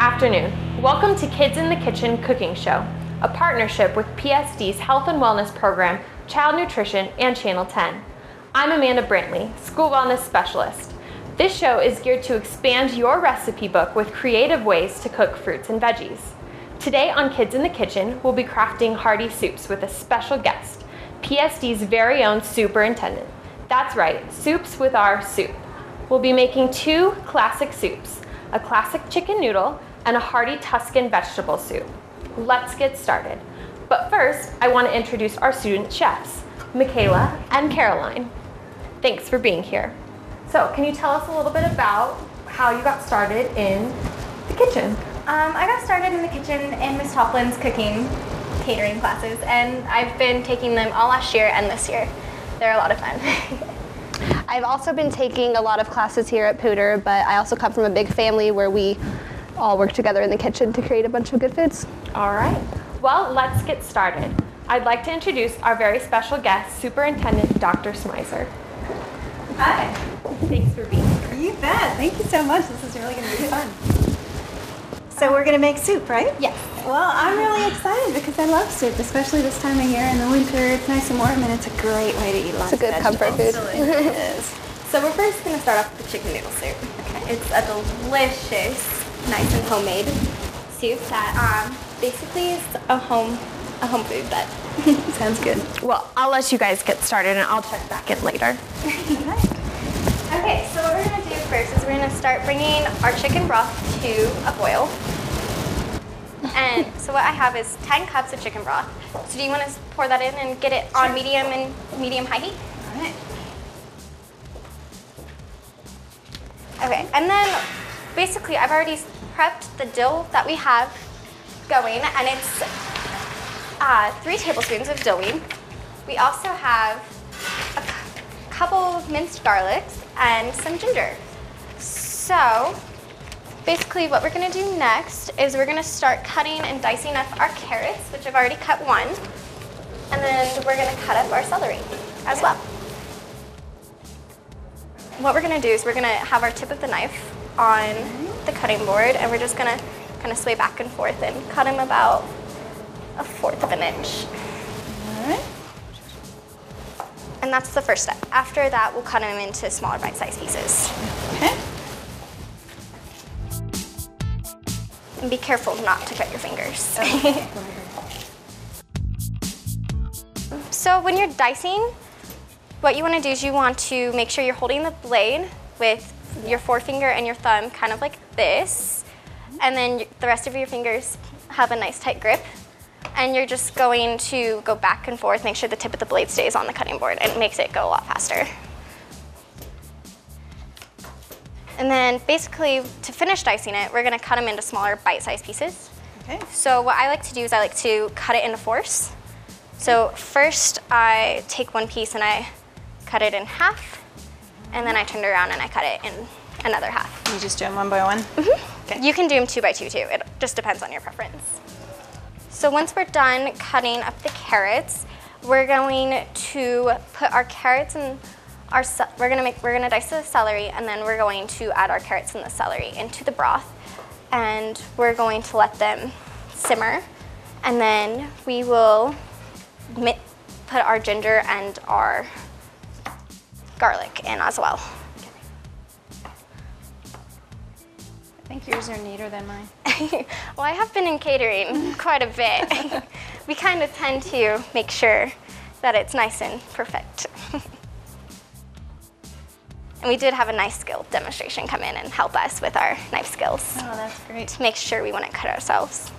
afternoon. Welcome to Kids in the Kitchen Cooking Show, a partnership with PSD's Health and Wellness Program, Child Nutrition, and Channel 10. I'm Amanda Brantley, School Wellness Specialist. This show is geared to expand your recipe book with creative ways to cook fruits and veggies. Today on Kids in the Kitchen, we'll be crafting hearty soups with a special guest, PSD's very own Superintendent. That's right, soups with our soup. We'll be making two classic soups, a classic chicken noodle and a hearty Tuscan vegetable soup. Let's get started. But first, I want to introduce our student chefs, Michaela and Caroline. Thanks for being here. So, can you tell us a little bit about how you got started in the kitchen? I got started in the kitchen in Miss Toplin's cooking catering classes, and I've been taking them all last year and this year. They're a lot of fun. I've also been taking a lot of classes here at Pooter, but I also come from a big family where we all work together in the kitchen to create a bunch of good foods. All right. Well, let's get started. I'd like to introduce our very special guest, Superintendent Dr. Schmeiser. Hi. Thanks for being here. You bet. Thank you so much. This is really going to be fun. So we're going to make soup, right? Yes. Well, I'm really excited because I love soup, especially this time of year in the winter. It's nice and warm, and it's a great way to eat lots of vegetables. It's a good comfort food. It is. So we're first going to start off with the chicken noodle soup. Okay. It's a delicious, nice and homemade soup that basically is a home food that Sounds good. Well, I'll let you guys get started and I'll check back in later. Okay, so what we're going to do first is we're going to start bringing our chicken broth to a boil. And so what I have is 10 cups of chicken broth. So do you want to pour that in and get it on medium-high heat? All right. Okay, and then basically I've already prepped the dill that we have going, and it's 3 tablespoons of dill weed. We also have a couple of minced garlics and some ginger. So basically what we're going to do next is we're going to start cutting and dicing up our carrots, which I've already cut one, and then we're going to cut up our celery as well. What we're going to do is we're going to have our tip of the knife on the cutting board, and we're just going to kind of sway back and forth and cut them about 1/4 of an inch. All right. And that's the first step. After that, we'll cut them into smaller bite-sized pieces. Okay. And be careful not to cut your fingers. Okay. So when you're dicing, what you want to do is you want to make sure you're holding the blade with your forefinger and your thumb kind of like this, and then the rest of your fingers have a nice tight grip. And you're just going to go back and forth, make sure the tip of the blade stays on the cutting board, and it makes it go a lot faster. And then basically, to finish dicing it, we're gonna cut them into smaller bite-sized pieces. Okay. So what I like to do is I like to cut it into fourths. So first I take one piece and I cut it in half, and then I turn it around and I cut it in another half. You just do them one by one? Mm-hmm. Okay. You can do them 2 by 2 too. It just depends on your preference. So once we're done cutting up the carrots, we're going to put our carrots and we're gonna dice the celery, and then we're going to add our carrots and the celery into the broth, and we're going to let them simmer, and then we will put our ginger and our garlic in as well. I think yours are neater than mine. Well, I have been in catering quite a bit. We kind of tend to make sure that it's nice and perfect. And we did have a knife skill demonstration come in and help us with our knife skills. Oh, that's great. To make sure we wouldn't cut ourselves.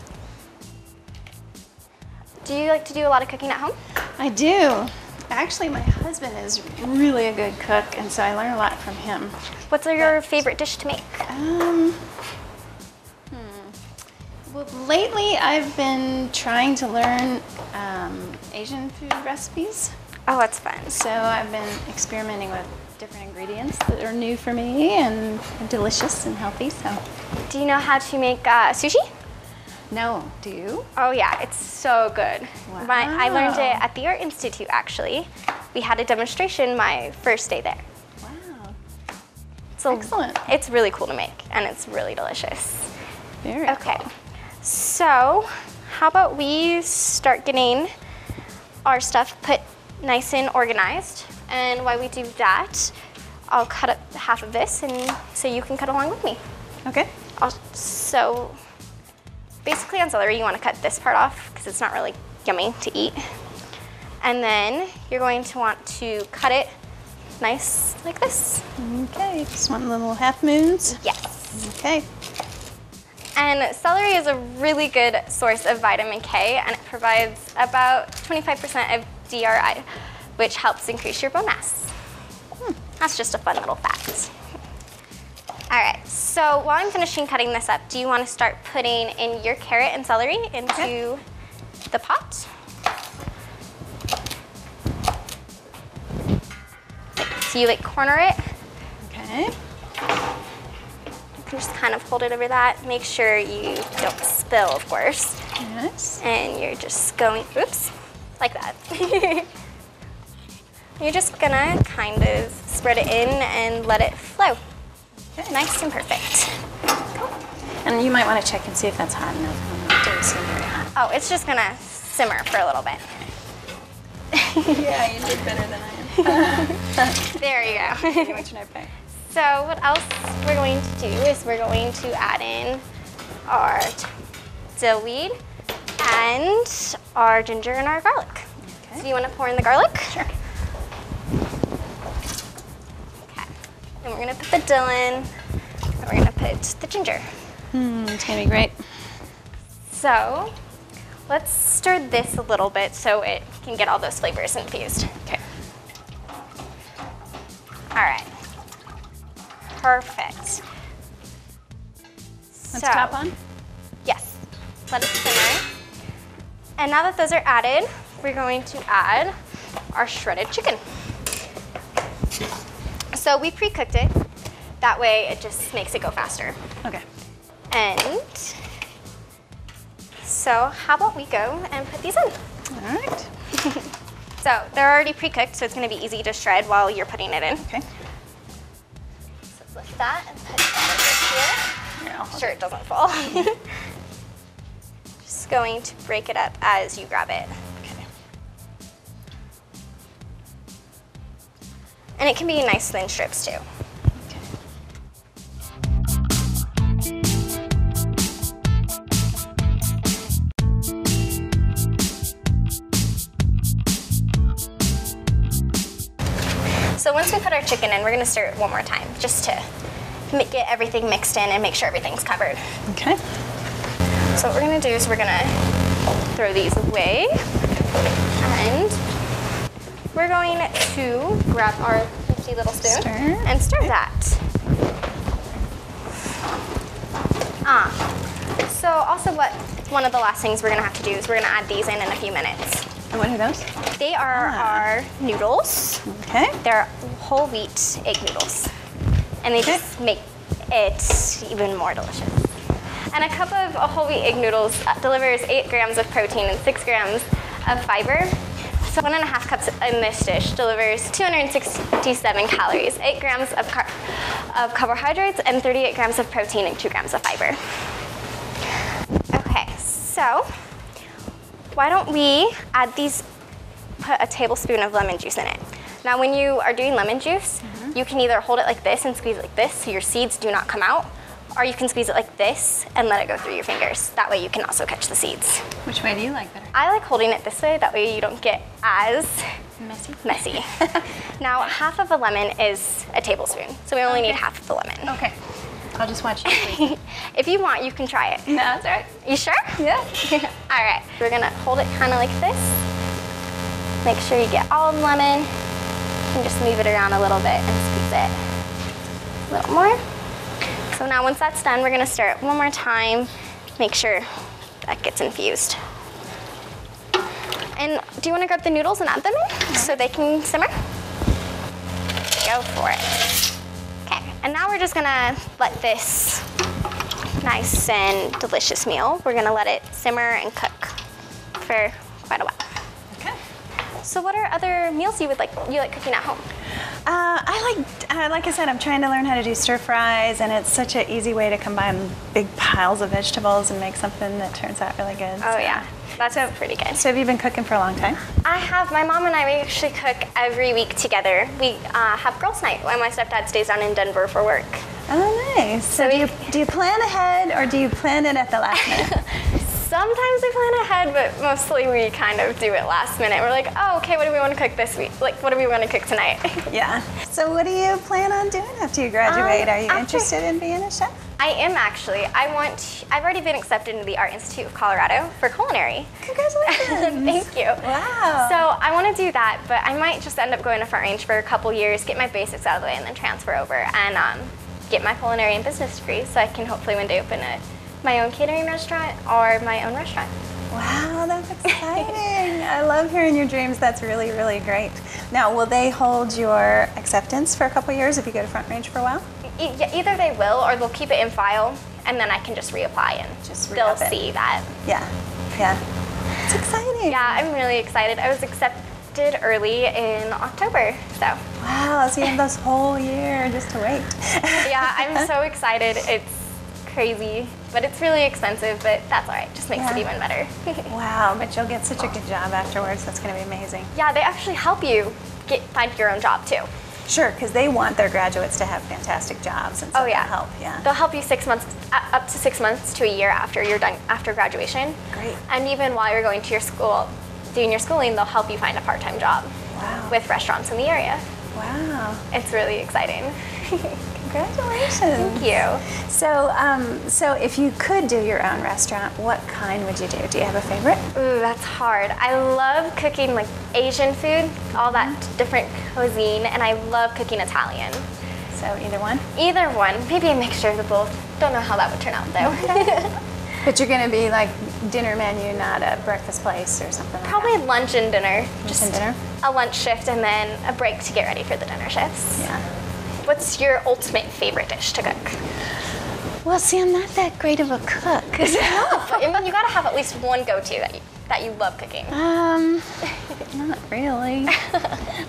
Do you like to do a lot of cooking at home? I do. Actually, my husband is really a good cook, and so I learn a lot from him. What's your favorite dish to make? Well, lately I've been trying to learn Asian food recipes. Oh, that's fun. So I've been experimenting with different ingredients that are new for me and delicious and healthy. So, do you know how to make sushi? no, do you? Oh yeah, it's so good. Wow. I learned it at the Art Institute actually. We had a demonstration my first day there. Wow. So Excellent. It's really cool to make, and it's really delicious. Very Okay, cool. so how about we start getting our stuff put nice and organized. And while we do that, I'll cut up half of this and so you can cut along with me. Okay. So basically on celery, you want to cut this part off because it's not really yummy to eat. And then you're going to want to cut it nice like this. Okay, just want little half moons. Yes. Okay. And celery is a really good source of vitamin K, and it provides about 25% of DRI, which helps increase your bone mass. That's just a fun little fact. All right, so while I'm finishing cutting this up, do you want to start putting in your carrot and celery into the pot? So you like corner it. Okay. You can just kind of hold it over that. Make sure you don't spill, of course. Yes. And you're just going, oops, like that. You're just gonna kind of spread it in and let it flow. Okay. Nice and perfect. And you might want to check and see if that's hot enough. Don't seem very hot. Oh, it's just gonna simmer for a little bit. Yeah, you did better than I am. There you go. Okay, what's your knife back? So what else we're going to do is we're going to add in our dillweed and our ginger and our garlic. Okay. So you want to pour in the garlic? Sure. Okay. And we're going to put the dill in, and we're going to put the ginger. It's gonna be great. So let's stir this a little bit so it can get all those flavors infused. Okay. All right. Perfect. Let's top on. Yes. Let it simmer. And now that those are added, we're going to add our shredded chicken. So we pre-cooked it. That way it just makes it go faster. Okay. And so how about we go and put these in? All right. So they're already pre-cooked, so it's going to be easy to shred while you're putting it in. Okay. So lift that and put that over here. Here, I'll hold Sure it doesn't fall. Just going to break it up as you grab it. Okay. And it can be nice thin strips too. Okay. So once we put our chicken in, we're going to stir it one more time just to get everything mixed in and make sure everything's covered. Okay. So what we're going to do is we're going to throw these away, and we're going to grab our nifty little spoon Stir. and stir that. So also one of the last things we're going to have to do is we're going to add these in a few minutes. And what are those? They are our noodles. Okay. They're whole wheat egg noodles, and they just make it even more delicious. And a cup of whole wheat egg noodles delivers 8 grams of protein and 6 grams of fiber. So 1.5 cups in this dish delivers 267 calories, 8 grams of carbohydrates, and 38 grams of protein and 2 grams of fiber. Okay, so why don't we add these, put a tablespoon of lemon juice in it. Now when you are doing lemon juice, you can either hold it like this and squeeze it like this so your seeds do not come out, or you can squeeze it like this and let it go through your fingers. That way you can also catch the seeds. Which way do you like better? I like holding it this way, that way you don't get as messy. Now half of a lemon is a tablespoon, so we only need half of the lemon. Okay. I'll just watch you. If you want, you can try it. No, that's all right. You sure? Yeah. All right, we're gonna hold it kind of like this. Make sure you get all of the lemon, and just move it around a little bit and squeeze it a little more. So now once that's done, we're gonna stir it one more time, make sure that gets infused. And do you wanna grab the noodles and add them in so they can simmer? Go for it. Okay, and now we're just gonna let this nice and delicious meal, we're gonna let it simmer and cook for quite a while. Okay. So what are other meals you like cooking at home? Like I said, I'm trying to learn how to do stir fries, and it's such an easy way to combine big piles of vegetables and make something that turns out really good. Oh yeah, that's pretty good. So have you been cooking for a long time? I have. My mom and I, we actually cook every week together. We have girls' night when my stepdad stays down in Denver for work. Oh, nice. So do you plan ahead, or do you plan it at the last minute? Sometimes we plan ahead, but mostly we kind of do it last minute. We're like, oh, okay, what do we want to cook this week? Like, what do we want to cook tonight? Yeah. So what do you plan on doing after you graduate? Are you interested in being a chef? I am actually. I've already been accepted into the Art Institute of Colorado for culinary. Congratulations. Thank you. Wow. So I want to do that, but I might just end up going to Front Range for a couple years, get my basics out of the way, and then transfer over and get my culinary and business degree so I can hopefully one day open my own catering restaurant or my own restaurant. Wow, that's exciting. I love hearing your dreams. That's really, really great. Now, will they hold your acceptance for a couple years if you go to Front Range for a while? Either they will or they'll keep it in file, and then I can just reapply and they'll see that. Yeah, yeah. It's exciting. Yeah, I'm really excited. I was accepted early in October, so. Wow, so you have this whole year just to wait. Yeah, I'm so excited. It's crazy, but it's really expensive, but that's all right. Just makes it even better. Wow, but you'll get such a good job afterwards. That's going to be amazing. Yeah, they actually help you find your own job too. Sure, because they want their graduates to have fantastic jobs, and so they'll help. Yeah. They'll help you 6 months, up to 6 months to a year after you're done, after graduation. Great. And even while you're going to your school, doing your schooling, they'll help you find a part-time job. Wow. With restaurants in the area. Wow. It's really exciting. Congratulations. Thank you. So if you could do your own restaurant, what kind would you do? Do you have a favorite? Ooh, that's hard. I love cooking like Asian food, all that different cuisine, and I love cooking Italian. So either one? Either one. Maybe a mixture of the both. Don't know how that would turn out though. But you're going to be like dinner menu, not a breakfast place or something like Probably that? lunch and dinner. Lunch and dinner? A lunch shift and then a break to get ready for the dinner shifts. Yeah. What's your ultimate favorite dish to cook? Well, see, I'm not that great of a cook. No, but I mean, you gotta have at least one go-to that you love cooking. Not really.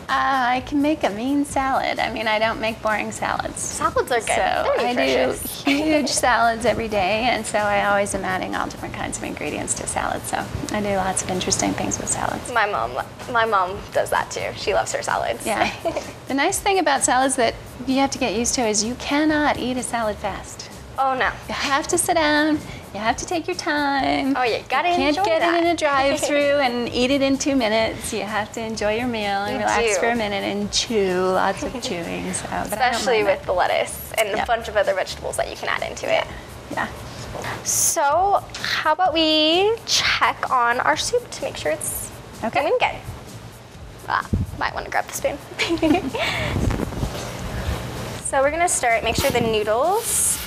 I can make a mean salad. I mean, I don't make boring salads. Salads are good. So They're I nutritious. do huge salads every day, and so I always am adding all different kinds of ingredients to salad. So I do lots of interesting things with salads. My mom does that too. She loves her salads. Yeah. The nice thing about salads that you have to get used to is you cannot eat a salad fast. Oh no. You have to sit down. You have to take your time. Oh, you gotta enjoy can't get that. it in a drive-through and eat it in 2 minutes. You have to enjoy your meal and You relax do. for a minute and chew, lots of chewing. So, but I don't Especially mind with the lettuce and a bunch of other vegetables that you can add into it. that. So how about we check on our soup to make sure it's doing good. Might want to grab the spoon. So we're gonna start, make sure the noodles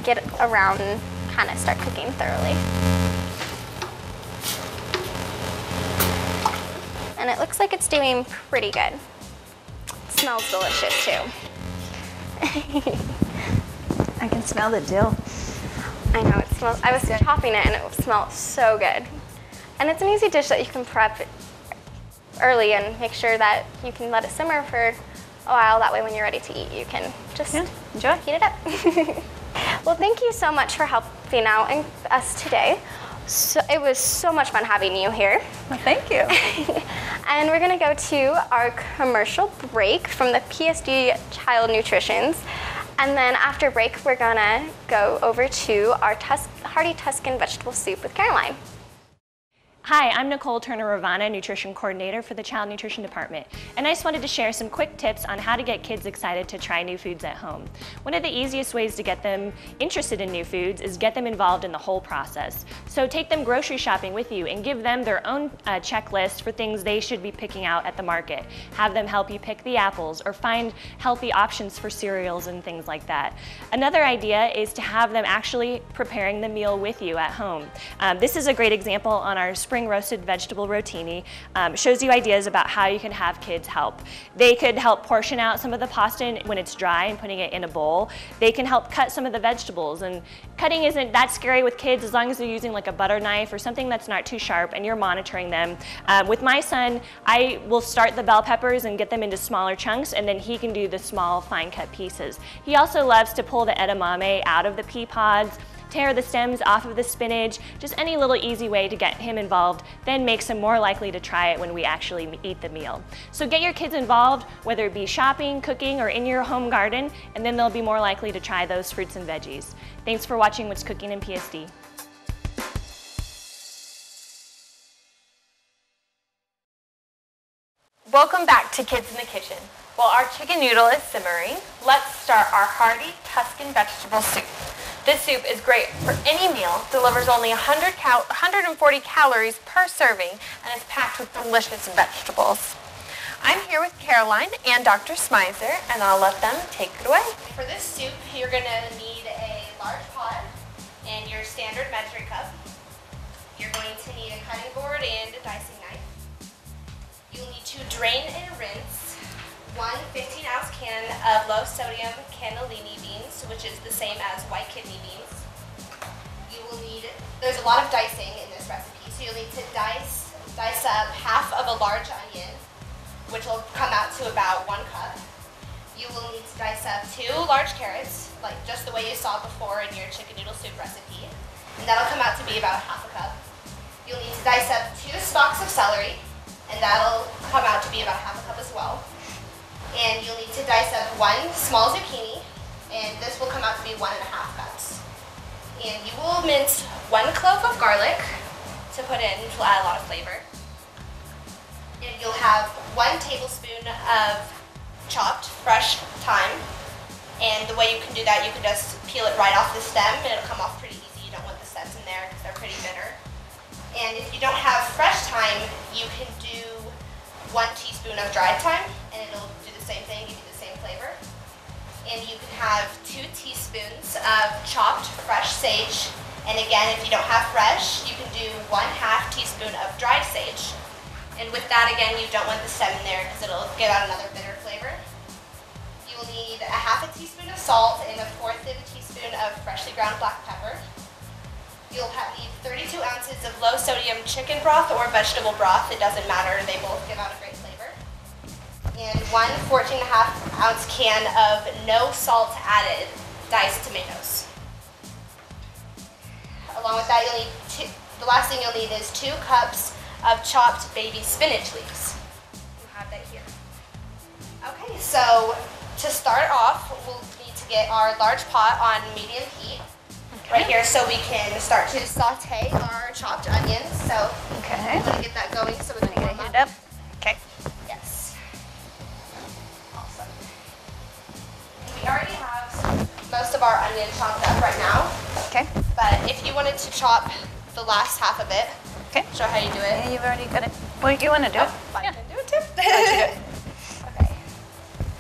get around and kind of start cooking thoroughly. And it looks like it's doing pretty good. It smells delicious too. I can smell the dill. I know, it smells, I was chopping it and it smelled so good. And it's an easy dish that you can prep early and make sure that you can let it simmer for a while. That way when you're ready to eat, you can just enjoy. Heat it up. Well, thank you so much for helping out us today. So it was so much fun having you here. Well, thank you. And we're gonna go to our commercial break from the PSD Child Nutritions. And then after break, we're gonna go over to our hearty Tuscan vegetable soup with Caroline. Hi, I'm Nicole Turner-Ravana, Nutrition Coordinator for the Child Nutrition Department, and I just wanted to share some quick tips on how to get kids excited to try new foods at home. One of the easiest ways to get them interested in new foods is get them involved in the whole process. So take them grocery shopping with you and give them their own checklist for things they should be picking out at the market. Have them help you pick the apples or find healthy options for cereals and things like that. Another idea is to have them actually preparing the meal with you at home. This is a great example on our spring spring roasted vegetable rotini shows you ideas about how you can have kids help. They could help portion out some of the pasta when it's dry and putting it in a bowl. They can help cut some of the vegetables, and cutting isn't that scary with kids as long as they're using like a butter knife or something that's not too sharp and you're monitoring them. With my son, I will start the bell peppers and get them into smaller chunks, and then he can do the small fine cut pieces. He also loves to pull the edamame out of the pea pods, tear the stems off of the spinach, just any little easy way to get him involved, then makes him more likely to try it when we actually eat the meal. So get your kids involved, whether it be shopping, cooking, or in your home garden, and then they'll be more likely to try those fruits and veggies. Thanks for watching What's Cooking in PSD. Welcome back to Kids in the Kitchen. While our chicken noodle is simmering, let's start our hearty Tuscan vegetable soup. This soup is great for any meal, delivers only 140 calories per serving, and is packed with delicious vegetables. I'm here with Caroline and Dr. Schmeiser, and I'll let them take it away. For this soup, you're going to need a large pot and your standard measuring cup. You're going to need a cutting board and a dicing knife. You'll need to drain and rinse one 15-ounce can of low-sodium cannellini beans, which is the same as white kidney beans. You will need, there's a lot of dicing in this recipe, so you'll need to dice up half of a large onion, which will come out to about 1 cup. You will need to dice up 2 large carrots, like just the way you saw before in your chicken noodle soup recipe, and that'll come out to be about 1/2 cup. You'll need to dice up 2 stalks of celery, and that'll come out to be about 1/2 cup as well. And you'll need to dice up 1 small zucchini, and this will come out to be 1.5 cups. And you will mince 1 clove of garlic to put in to add a lot of flavor. And you'll have 1 tablespoon of chopped fresh thyme. And the way you can do that, you can just peel it right off the stem, and it'll come off pretty easy. You don't want the stems in there because they're pretty bitter. And if you don't have fresh thyme, you can do 1 teaspoon of dried thyme, and it'll do the same thing, give you the same flavor. And you can have 2 teaspoons of chopped fresh sage. And again, if you don't have fresh, you can do 1/2 teaspoon of dried sage. And with that, again, you don't want the stem in there because it'll give out another bitter flavor. You will need 1/2 teaspoon of salt and 1/4 teaspoon of freshly ground black pepper. You'll need 32 ounces of low-sodium chicken broth or vegetable broth. It doesn't matter. They both give out a great flavor. And 1 14.5-ounce can of no salt added diced tomatoes. Along with that, you'll need the last thing you'll need is 2 cups of chopped baby spinach leaves. You have that here. Okay, so to start off, we'll need to get our large pot on medium heat. Right here, so we can start to saute our chopped onions. So I'm going to get that going so we can get it heated up. Okay. Yes. Awesome. We already have most of our onion chopped up right now. Okay. But if you wanted to chop the last half of it, Okay. show how you do it. Yeah, you've already got it. Well, you want to do it? I can do it too. Okay.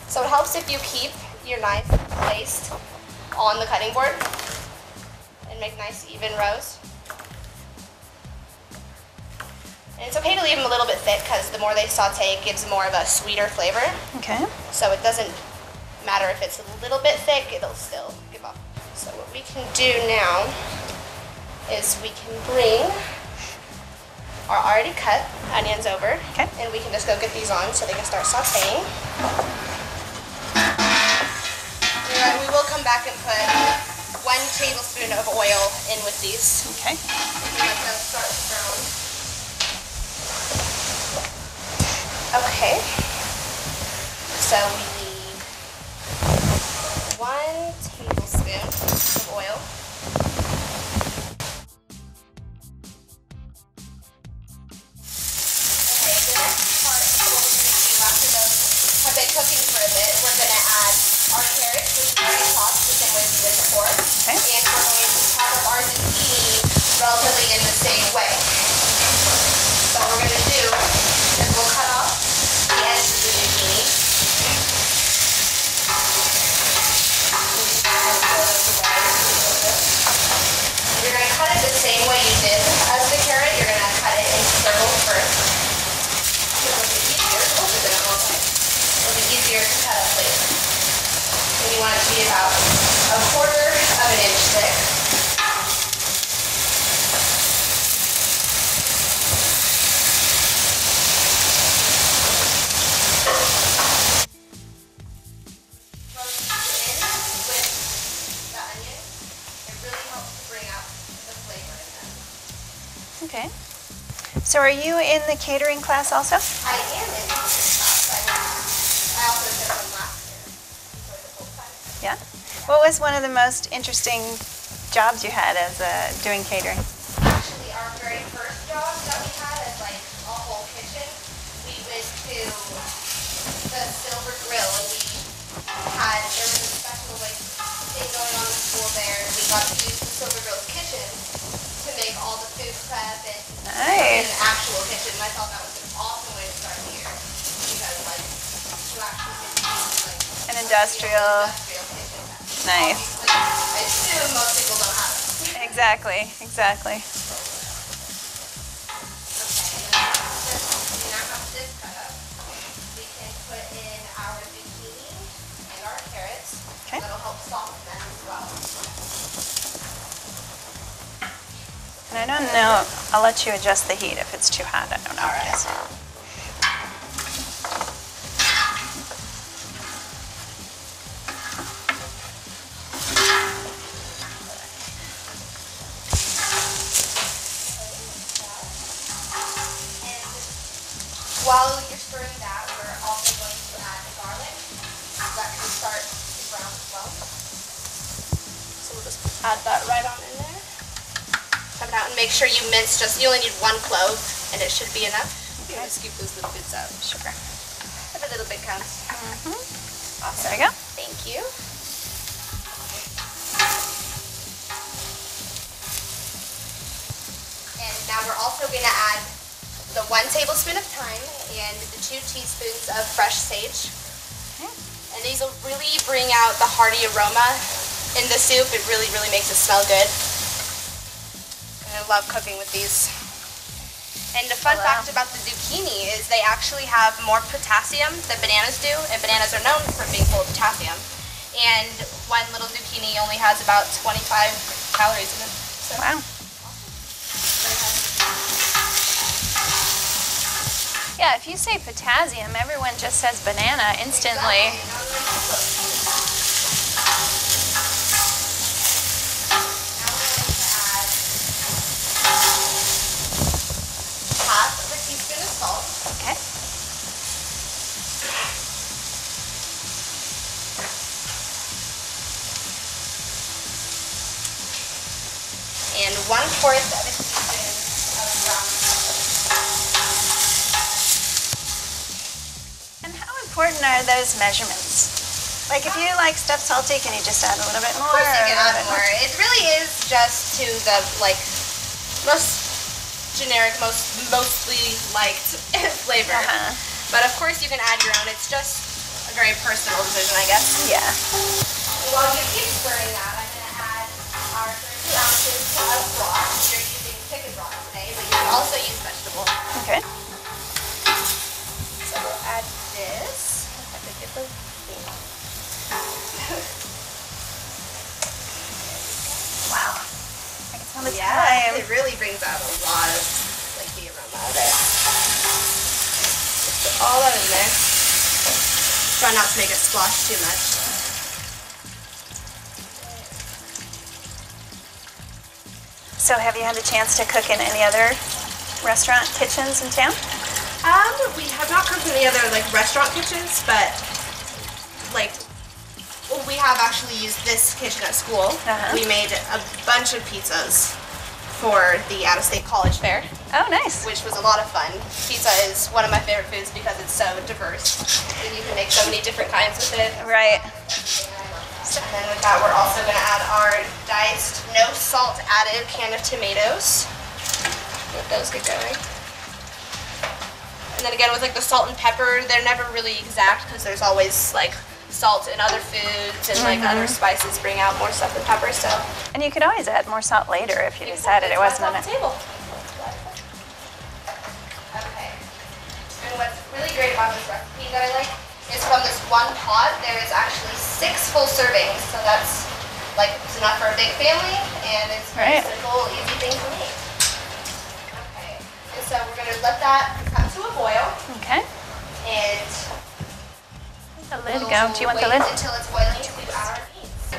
So it helps if you keep your knife placed on the cutting board and make nice even rows. And it's okay to leave them a little bit thick because the more they saute, it gives more of a sweeter flavor. Okay. So it doesn't matter if it's a little bit thick, it'll still give off. So what we can do now is we can bring our already cut onions over, Okay. and we can just go get these on so they can start sauteing. And we will come back and put 1 tablespoon of oil in with these. Okay. And let them start to brown. Okay. So we need 1 tablespoon of oil. Okay, the next part of what we're going to do after those have been cooking for a bit, we're going to add our carrots, which we already chopped the same way we did before. Okay. And we're going to chop up our zucchini relatively in the same way. So what we're going to do is we'll cut off the ends of the zucchini. You're going to cut it the same way you did as the carrot. You're going to cut it into you want it to be about 1/4 of an inch thick. Okay. So are you in the catering class also? I am in the class. I also did one last year. The whole time. Yeah. What was one of the most interesting jobs you had as doing catering? Actually, our very first job that we had as like a whole kitchen, we went to the Silver Grill and there was a special like thing going on in the school there. We got to use the Silver Grill's kitchen to make all the food prep and in an actual kitchen. And I thought that was an awesome way to start the year because like you actually get to use like An industrial. kitchen. Nice. I assume most people don't have it. Exactly. Exactly. Now have this cut up. We can put in our zucchini and our carrots. Okay. That'll help soften them as well. And I don't know. I'll let you adjust the heat if it's too hot. I don't know. All right. While you're stirring that, we're also going to add garlic. That can start to brown as well. So we'll just add that right on in there. Cut it out and make sure you mince you only need 1 clove and it should be enough. Okay. Just scoop those little bits out. Sure. Every little bit counts. There Awesome. we go. Thank you. And now we're also going to add the 1 tablespoon of thyme and the 2 teaspoons of fresh sage. Okay. And these will really bring out the hearty aroma in the soup. It really, really makes it smell good. And I love cooking with these. And the fun fact about the zucchini is they actually have more potassium than bananas do, and bananas are known for being full of potassium. And 1 little zucchini only has about 25 calories in it. So. Wow. Yeah, if you say potassium, everyone just says banana instantly. Half of a teaspoon of salt. Okay. And 1/4 of a teaspoon of brown pepper. And how important are those measurements? Like if you like stuff salty, can you just add a little bit more? Of course you can or a add little bit more. It really is just to the most generic, mostly liked flavor. But of course you can add your own. It's just a very personal decision, I guess. Yeah. And while you keep stirring that, I'm going to add our 32 ounces of broth. We're using chicken broth today, but you can also use vegetable. Okay. So we'll add this. If I could get the Wow. I can smell the yeah, thyme. it really brings out a lot of the aroma of it. Just put all that in there. Try not to make it splash too much. So have you had a chance to cook in any other restaurant kitchens in town? We have not cooked in any other restaurant kitchens, but we have actually used this kitchen at school. We made a bunch of pizzas for the out-of-state college fair. Oh, nice. Which was a lot of fun. Pizza is one of my favorite foods because it's so diverse. And you can make so many different kinds with it. Right. And then with that, we're also going to add our diced, no salt added can of tomatoes. Let those get going. And then again, with the salt and pepper, they're never really exact because there's always salt in other foods and other spices bring out more stuff than pepper. So. And you could always add more salt later if you decided it wasn't enough. Table. Okay. And what's really great about this recipe that I like is from this one pot, there is actually 6 full servings. So that's like it's enough for a big family, and it's a very simple, easy thing to make. Okay, and so we're going to let that come to a boil. Okay. And The lid go. Do you want the lid? Until it's boiling to our beans.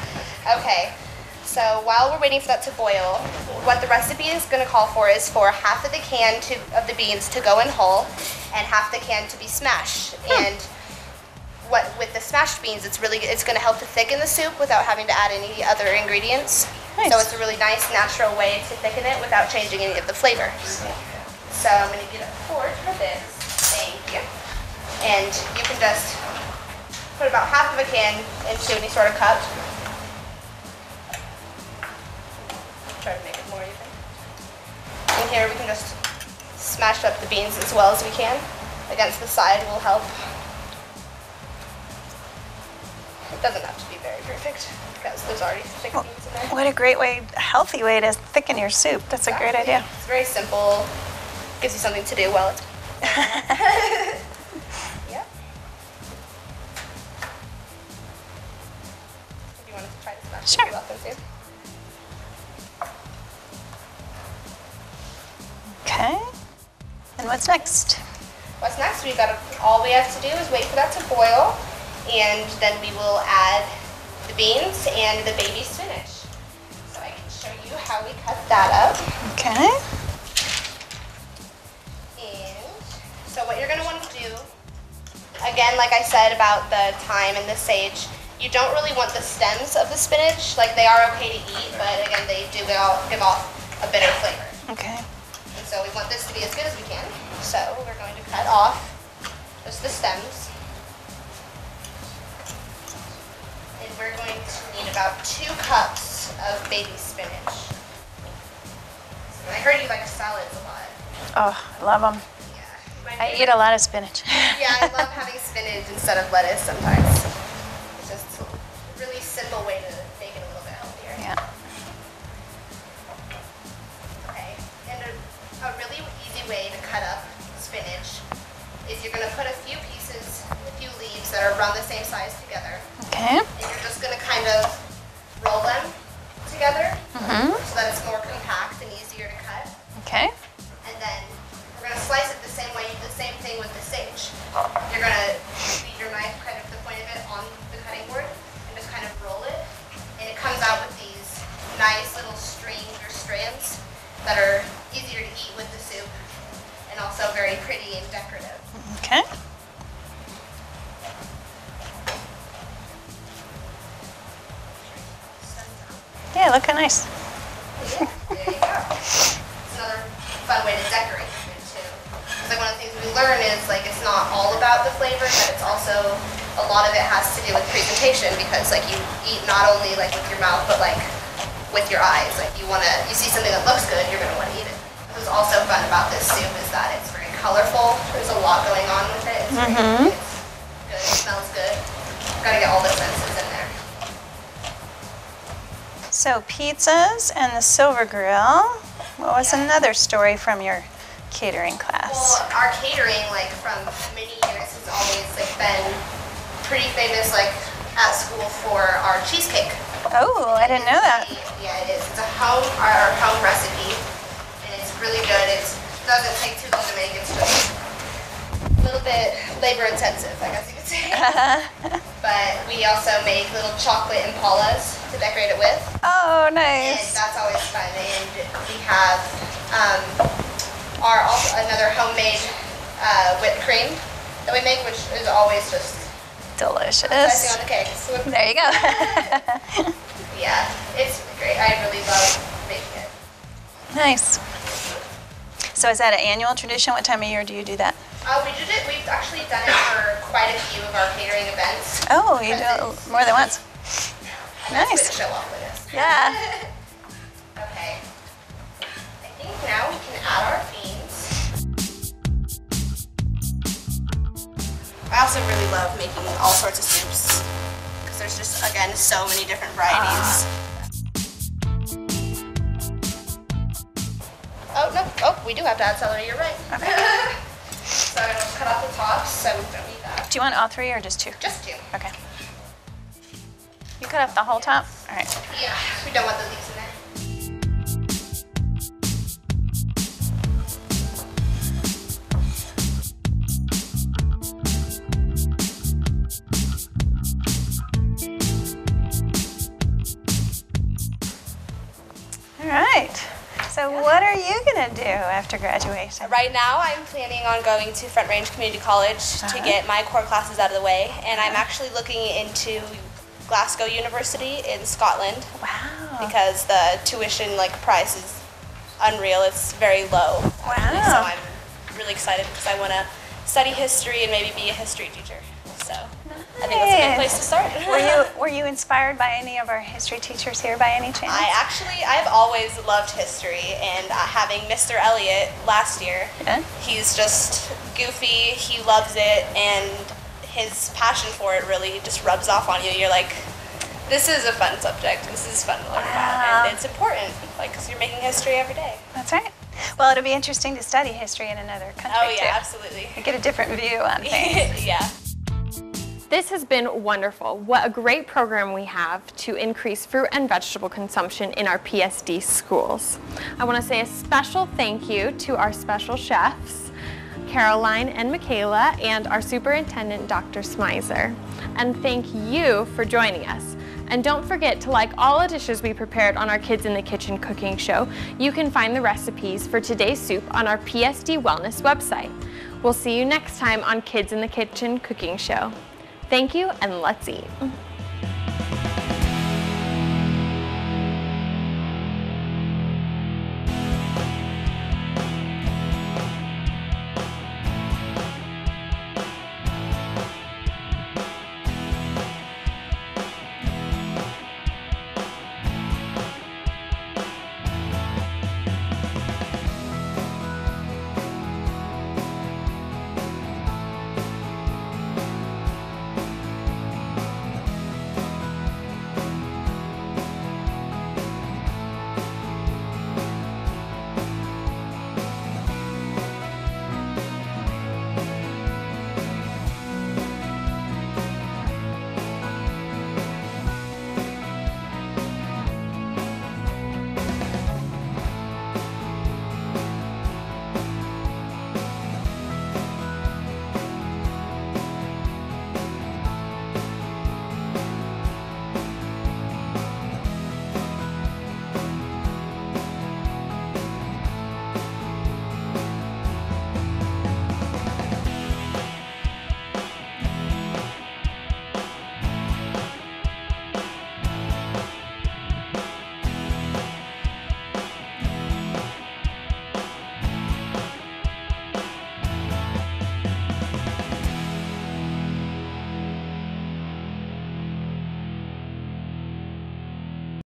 Okay, so while we're waiting for that to boil, what the recipe is going to call for is for half of the can of the beans to go in whole, and half the can to be smashed. And with the smashed beans, it's going to help to thicken the soup without having to add any other ingredients. Nice. So it's a really nice natural way to thicken it without changing any of the flavor. So I'm going to get a fork for this. Thank you. And you can just put about half of a can into any sort of cup. Try to make it more even. And here we can just smash up the beans as well as we can. Against the side will help. It doesn't have to be very perfect because there's already thick beans in there. What a great way, a healthy way to thicken your soup. That's a great idea. It's very simple. Gives you something to do while it's. Yep. If you want to try to smash Sure. you're welcome to. Okay. And what's next? What's next? All we have to do is wait for that to boil, and then we will add the beans and the baby spinach. So I can show you how we cut that up. Okay. And so what you're going to want to do, again, like I said about the thyme and the sage, you don't really want the stems of the spinach. Like, they are okay to eat, but again, they do give off a bitter flavor. Okay. And so we want this to be as good as we can. So we're going to cut off just the stems. And we're going to need about 2 cups of baby spinach. I heard you like salads a lot. Oh, I love them. Yeah. I eat a lot of spinach. Yeah, I love having spinach instead of lettuce sometimes. It's just a really simple way to make it a little bit healthier. Yeah. Okay, and a really easy way to cut up spinach is you're going to put a few leaves that are around the same size together. Okay. And you're just going to kind of roll them together so that it's more compact and easier to cut. Okay. And then we're going to slice it the same way, the same thing with the sage. You're going to beat your knife, kind of the point of it on the cutting board, and just kind of roll it. And it comes out with these nice little strings or strands that are easier to eat with the soup and also very pretty and decorative. Okay. Yeah, looking nice. Yeah, there you go. It's another fun way to decorate it too. It's like one of the things we learn is like it's not all about the flavor, but it's also a lot of it has to do with presentation because like you eat not only like with your mouth but like with your eyes. Like you see something that looks good, you're gonna want to eat it. What's also fun about this soup is that it's very colorful. There's a lot going on with it. It's good. It smells good. Gotta get all the senses in there. So pizzas and the silver grill. What was another story from your catering class? Well, our catering, like from many years, has always like been pretty famous, like at school for our cheesecake. Oh, I didn't know that. Yeah, it is. It's our home recipe, and it's really good. It doesn't take too long to make. It's just a little bit labor intensive, I guess you could say. But we also make little chocolate impalas to decorate it with. Oh, And nice. that's always fun. And we have another homemade whipped cream that we make, which is always just icing Delicious. on the cake. So There you go. yeah, it's great. I really love making it. Nice. So is that an annual tradition? What time of year do you do that? We've actually done it for quite a few of our catering events. Oh, you do it more than once. That's Nice. to show off with us. Yeah. Okay. I think now we can add our beans. I also really love making all sorts of soups because there's just, again, so many different varieties. Oh, no. Oh, we do have to add celery. You're right. Okay. So I'm going to cut off the tops so we don't need that. Do you want all 3 or just 2? Just 2. Okay. You cut off the whole top? All right. Yeah, we don't want the leaves in there. All right. So what are you gonna do after graduation? Right now, I'm planning on going to Front Range Community College to get my core classes out of the way, and I'm actually looking into Glasgow University in Scotland. Wow. Because the tuition price is unreal. It's very low. Wow. So I'm really excited because I want to study history and maybe be a history teacher. So I think that's a good place to start. Were you inspired by any of our history teachers here by any chance? I've always loved history, and having Mr. Elliott last year, he's just goofy, he loves it, and his passion for it really just rubs off on you. You're like, this is a fun subject, this is fun to learn about, and it's important, because you're making history every day. That's right. Well, it'll be interesting to study history in another country, Oh yeah, too. absolutely. And get a different view on things. Yeah. This has been wonderful. What a great program we have to increase fruit and vegetable consumption in our PSD schools. I want to say a special thank you to our special chefs, Caroline and Michaela, and our superintendent, Dr. Schmeiser. And thank you for joining us. And don't forget to like all the dishes we prepared on our Kids in the Kitchen cooking show. You can find the recipes for today's soup on our PSD Wellness website. We'll see you next time on Kids in the Kitchen cooking show. Thank you, and let's eat.